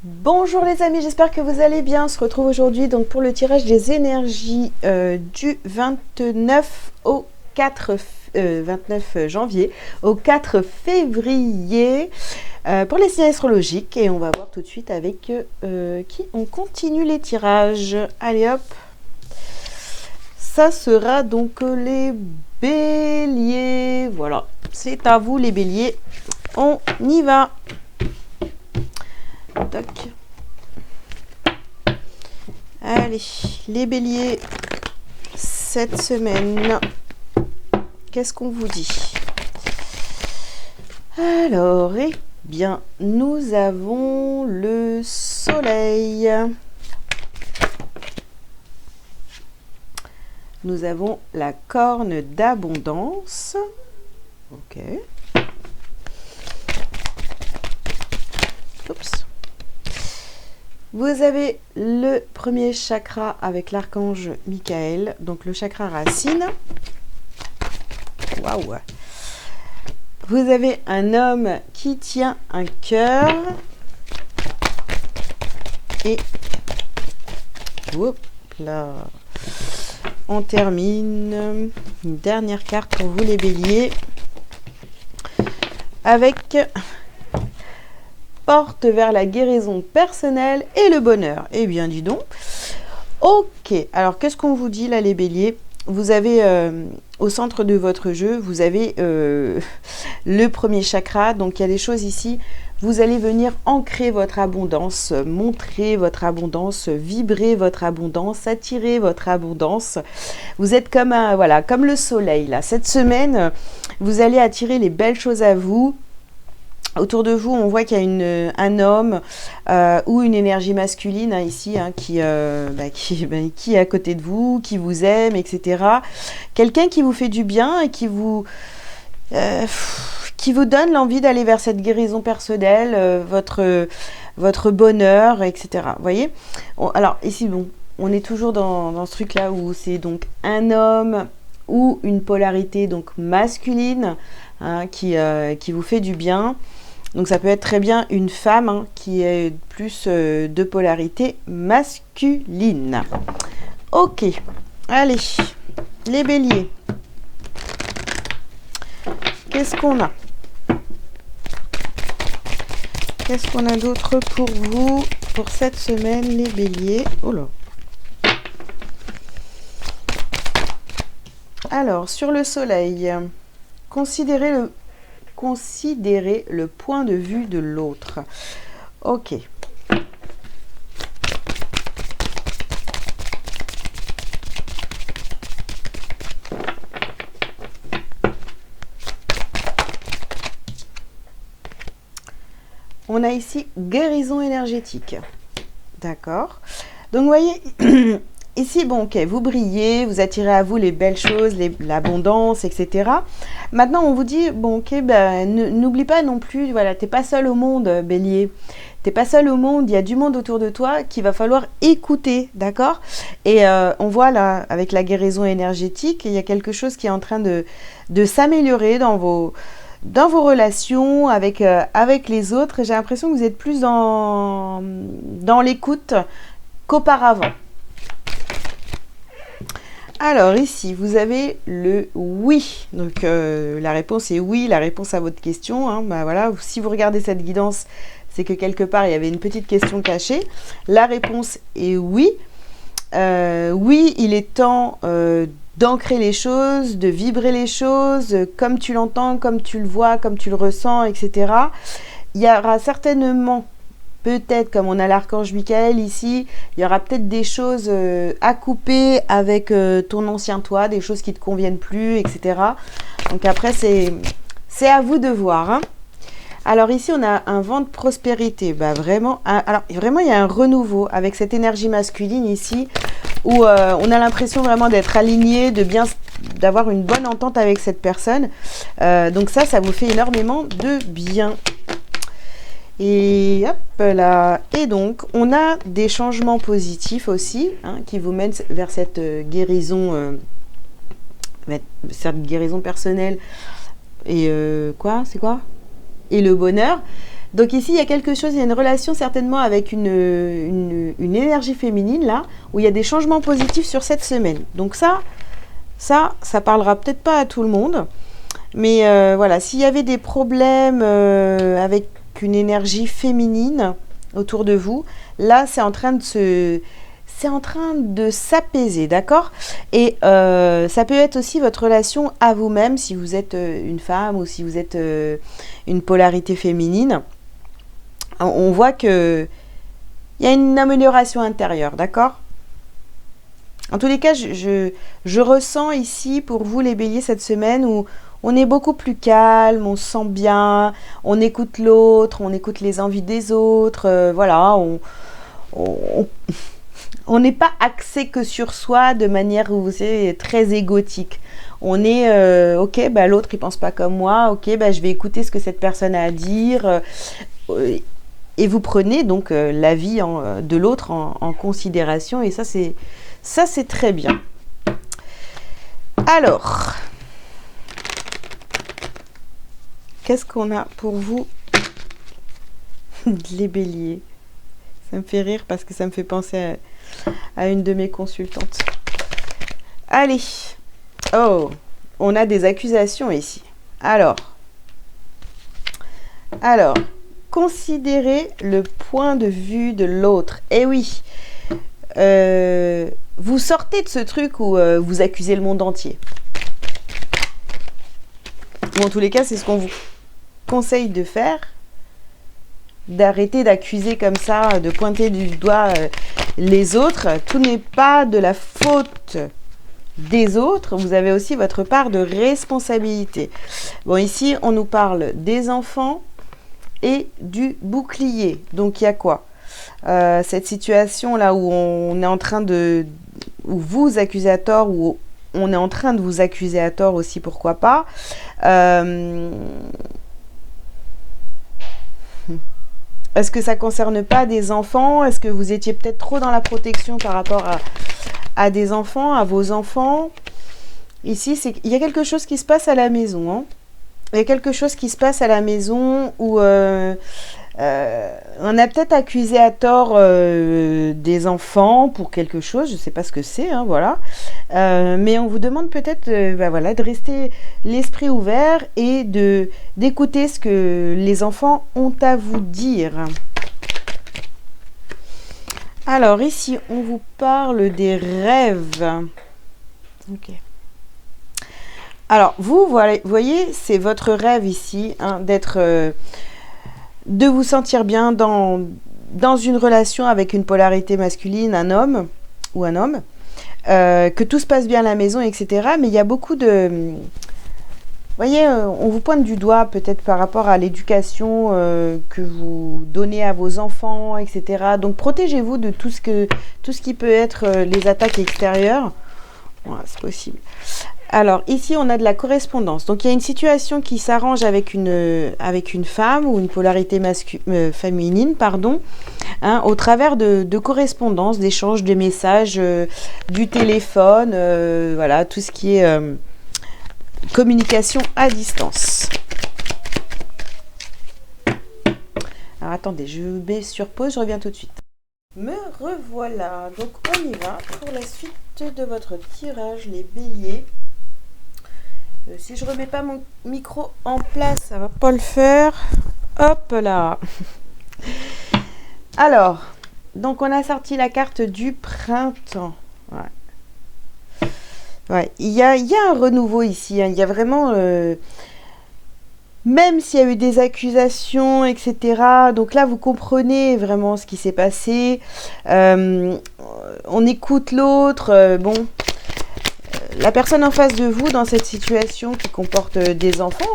Bonjour les amis, j'espère que vous allez bien. On se retrouve aujourd'hui donc pour le tirage des énergies du 29 au 29 janvier au 4 février pour les signes astrologiques. Et on va voir tout de suite avec qui on continue les tirages. Allez hop, ça sera donc les béliers. Voilà, c'est à vous les béliers. On y va. Toc. Allez, les béliers, cette semaine, qu'est-ce qu'on vous dit? Alors, eh bien, nous avons le soleil. Nous avons la corne d'abondance. Ok. Oups. Vous avez le premier chakra avec l'archange Michael, donc le chakra racine. Waouh! Vous avez un homme qui tient un cœur. Et hop là. On termine une dernière carte pour vous les béliers avec porte vers la guérison personnelle et le bonheur. Eh bien, dis donc. Ok, alors qu'est-ce qu'on vous dit là les béliers? Vous avez au centre de votre jeu, vous avez le premier chakra. Donc il y a des choses ici. Vous allez venir ancrer votre abondance, montrer votre abondance, vibrer votre abondance, attirer votre abondance. Vous êtes comme voilà, comme le soleil là. Cette semaine, vous allez attirer les belles choses à vous. Autour de vous, on voit qu'il y a un homme ou une énergie masculine ici qui est à côté de vous, qui vous aime, etc. Quelqu'un qui vous fait du bien et qui vous donne l'envie d'aller vers cette guérison personnelle, votre bonheur, etc. Vous voyez? Alors ici, bon, on est toujours dans ce truc-là où c'est donc un homme ou une polarité donc masculine qui vous fait du bien. Donc ça peut être très bien une femme qui est plus de polarité masculine. Ok, allez, les béliers. Qu'est-ce qu'on a? Qu'est-ce qu'on a d'autre pour vous pour cette semaine, les béliers? Oh là. Alors, sur le soleil, considérez le point de vue de l'autre. Ok. On a ici guérison énergétique. D'accord. Donc, vous voyez, ici, bon, ok, vous brillez, vous attirez à vous les belles choses, l'abondance, etc. Maintenant, on vous dit, bon, ok, n'oublie pas non plus, voilà, t'es pas seul au monde, bélier. T'es pas seul au monde, il y a du monde autour de toi qu'il va falloir écouter, d'accord? Et on voit là, avec la guérison énergétique, il y a quelque chose qui est en train de s'améliorer dans vos relations avec les autres. J'ai l'impression que vous êtes plus dans l'écoute qu'auparavant. Alors ici, vous avez le oui. Donc la réponse est oui, la réponse à votre question. Voilà, si vous regardez cette guidance, c'est que quelque part, il y avait une petite question cachée. La réponse est oui. Oui, il est temps d'ancrer les choses, de vibrer les choses, comme tu l'entends, comme tu le vois, comme tu le ressens, etc. Il y aura certainement, peut-être, comme on a l'archange Michael ici, il y aura peut-être des choses à couper avec ton ancien toi, des choses qui ne te conviennent plus, etc. Donc après, c'est à vous de voir. Alors ici, on a un vent de prospérité. Vraiment, vraiment, il y a un renouveau avec cette énergie masculine ici, où on a l'impression vraiment d'être aligné, d'avoir une bonne entente avec cette personne. Donc ça vous fait énormément de bien. Et hop là. Et donc, on a des changements positifs aussi, qui vous mènent vers cette guérison personnelle. Et c'est quoi? Et le bonheur. Donc ici, il y a quelque chose, il y a une relation certainement avec une énergie féminine, là, où il y a des changements positifs sur cette semaine. Donc ça parlera peut-être pas à tout le monde. Mais voilà, s'il y avait des problèmes avec une énergie féminine autour de vous, là, c'est en train de s'apaiser, d'accord? Et ça peut être aussi votre relation à vous-même, si vous êtes une femme ou si vous êtes une polarité féminine. On voit que il y a une amélioration intérieure, d'accord? En tous les cas, je ressens ici pour vous les béliers cette semaine où on est beaucoup plus calme, on se sent bien, on écoute l'autre, on écoute les envies des autres, voilà, on n'est pas axé que sur soi de manière, vous savez, très égotique. On est, ok, bah, l'autre il pense pas comme moi, ok, bah, je vais écouter ce que cette personne a à dire, et vous prenez donc l'avis de l'autre en considération, et ça c'est très bien. Alors, qu'est-ce qu'on a pour vous, les béliers? Ça me fait rire parce que ça me fait penser à une de mes consultantes. Allez. Oh, on a des accusations ici. Alors, considérez le point de vue de l'autre. Eh oui, vous sortez de ce truc où vous accusez le monde entier. Ou en tous les cas, c'est ce qu'on vous conseille de faire. D'arrêter d'accuser comme ça, de pointer du doigt les autres. Tout n'est pas de la faute des autres. Vous avez aussi votre part de responsabilité. Bon, ici, on nous parle des enfants et du bouclier. Donc, il y a quoi? Cette situation-là où on est en train de... où vous accusez à tort, ou on est en train de vous accuser à tort aussi, pourquoi pas. Est-ce que ça ne concerne pas des enfants? Est-ce que vous étiez peut-être trop dans la protection par rapport à des enfants, à vos enfants? Ici, il y a quelque chose qui se passe à la maison. Hein. Il y a quelque chose qui se passe à la maison où on a peut-être accusé à tort des enfants pour quelque chose. Je ne sais pas ce que c'est, hein, voilà. Mais on vous demande peut-être voilà, de rester l'esprit ouvert et d'écouter ce que les enfants ont à vous dire. Alors ici, on vous parle des rêves. Ok. Alors vous voyez, c'est votre rêve ici, hein, de vous sentir bien dans une relation avec une polarité masculine, un homme ou un homme. Que tout se passe bien à la maison, etc. Mais il y a beaucoup de... Vous voyez, on vous pointe du doigt peut-être par rapport à l'éducation que vous donnez à vos enfants, etc. Donc protégez-vous de tout ce qui peut être les attaques extérieures. Voilà, c'est possible. Alors ici on a de la correspondance. Donc il y a une situation qui s'arrange avec une femme ou une polarité féminine, pardon, hein, au travers de correspondances, d'échanges de messages, du téléphone, voilà, tout ce qui est communication à distance. Alors attendez, je mets sur pause, je reviens tout de suite. Me revoilà. Donc on y va pour la suite de votre tirage, les béliers. Si je remets pas mon micro en place, ça va pas le faire. Hop là. Alors, donc on a sorti la carte du printemps. Ouais. Ouais, il y a un renouveau ici. Hein. Il y a vraiment, même s'il y a eu des accusations, etc. Donc là, vous comprenez vraiment ce qui s'est passé. On écoute l'autre. Bon. La personne en face de vous dans cette situation qui comporte des enfants,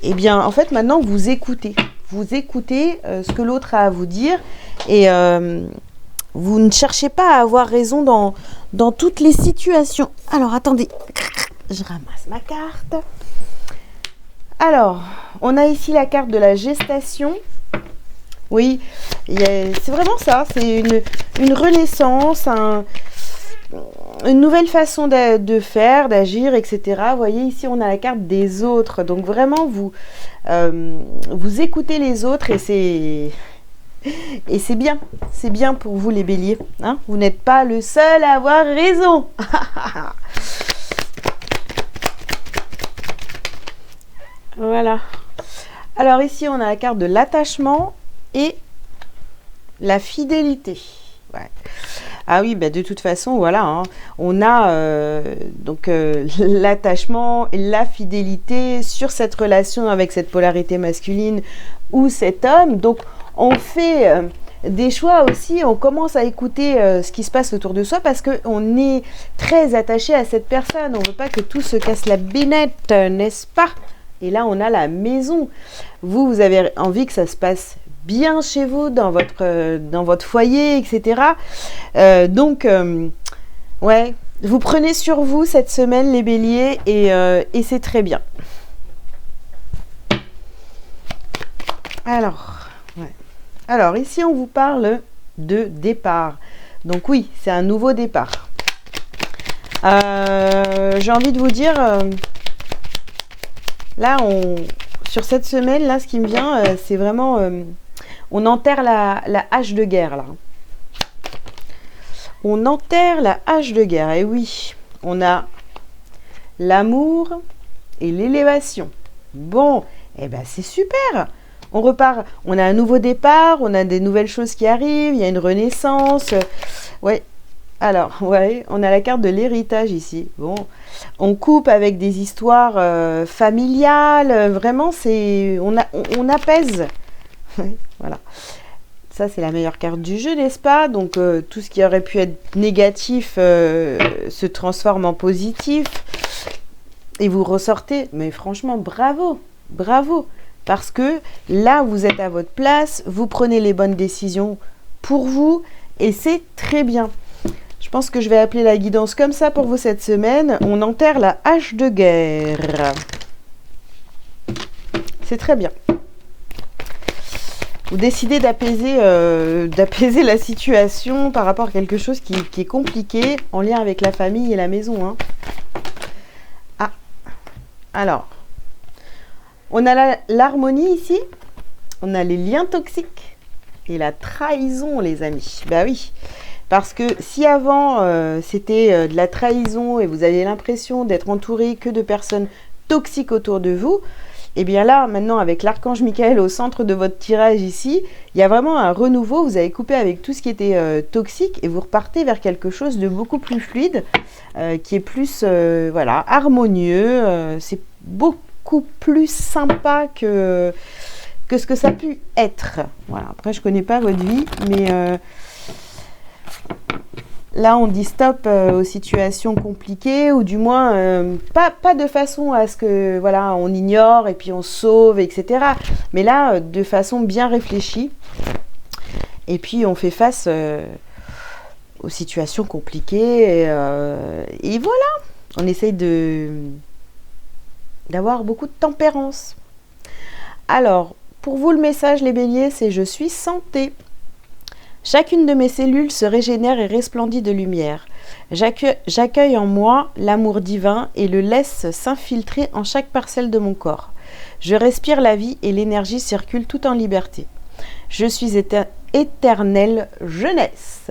eh bien, en fait, maintenant, vous écoutez. Vous écoutez ce que l'autre a à vous dire et vous ne cherchez pas à avoir raison dans toutes les situations. Alors, attendez, je ramasse ma carte. Alors, on a ici la carte de la gestation. Oui, c'est vraiment ça. C'est une renaissance, une nouvelle façon de faire, d'agir, etc. Vous voyez, ici, on a la carte des autres. Donc, vraiment, vous écoutez les autres et c'est bien. C'est bien pour vous, les béliers. Hein, vous n'êtes pas le seul à avoir raison. Voilà. Alors, ici, on a la carte de l'attachement et la fidélité. Ouais. Ah oui, bah de toute façon, voilà, hein, on a l'attachement et la fidélité sur cette relation avec cette polarité masculine ou cet homme. Donc, on fait des choix aussi, on commence à écouter ce qui se passe autour de soi parce qu'on est très attaché à cette personne. On ne veut pas que tout se casse la bénette, n'est-ce pas? Et là, on a la maison. Vous avez envie que ça se passe bien chez vous, dans votre foyer, etc. Ouais, vous prenez sur vous cette semaine, les béliers, et c'est très bien. Alors, ici, on vous parle de départ. Donc oui, c'est un nouveau départ. J'ai envie de vous dire, là, sur cette semaine, là, ce qui me vient, c'est vraiment... on enterre la hache de guerre, là. On enterre la hache de guerre. Et oui, on a l'amour et l'élévation. Bon, eh ben c'est super. On repart. On a un nouveau départ, on a des nouvelles choses qui arrivent, il y a une renaissance. Ouais. Alors, ouais, on a la carte de l'héritage ici. Bon, on coupe avec des histoires familiales. Vraiment, on apaise. Ouais, voilà. Ça, c'est la meilleure carte du jeu, n'est-ce pas? Donc, tout ce qui aurait pu être négatif se transforme en positif. Et vous ressortez. Mais franchement, bravo. Bravo. Parce que là, vous êtes à votre place. Vous prenez les bonnes décisions pour vous. Et c'est très bien. Je pense que je vais appeler la guidance comme ça pour vous cette semaine. On enterre la hache de guerre. C'est très bien. Vous décidez d'apaiser la situation par rapport à quelque chose qui est compliqué en lien avec la famille et la maison. Hein. Ah, alors, on a l'harmonie ici, on a les liens toxiques et la trahison, les amis. Bah oui, parce que si avant c'était de la trahison et vous aviez l'impression d'être entouré que de personnes toxiques autour de vous, et bien là, maintenant, avec l'archange Michael au centre de votre tirage ici, il y a vraiment un renouveau. Vous avez coupé avec tout ce qui était toxique et vous repartez vers quelque chose de beaucoup plus fluide, qui est plus voilà, harmonieux. C'est beaucoup plus sympa que ce que ça a pu être. Voilà. Après, je ne connais pas votre vie, mais... là, on dit stop aux situations compliquées, ou du moins, pas de façon à ce que, voilà, on ignore et puis on sauve, etc. Mais là, de façon bien réfléchie. Et puis, on fait face aux situations compliquées. Et voilà, on essaye d'avoir beaucoup de tempérance. Alors, pour vous, le message, les béliers, c'est « Je suis santé ». Chacune de mes cellules se régénère et resplendit de lumière. J'accueille en moi l'amour divin et le laisse s'infiltrer en chaque parcelle de mon corps. Je respire la vie et l'énergie circule tout en liberté. Je suis éternelle jeunesse.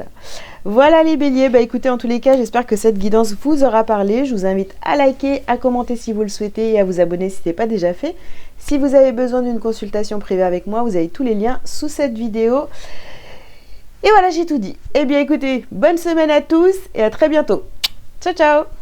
Voilà les béliers, bah écoutez, en tous les cas, j'espère que cette guidance vous aura parlé. Je vous invite à liker, à commenter si vous le souhaitez et à vous abonner si ce n'est pas déjà fait. Si vous avez besoin d'une consultation privée avec moi, vous avez tous les liens sous cette vidéo. Et voilà, j'ai tout dit. Eh bien écoutez, bonne semaine à tous et à très bientôt. Ciao, ciao!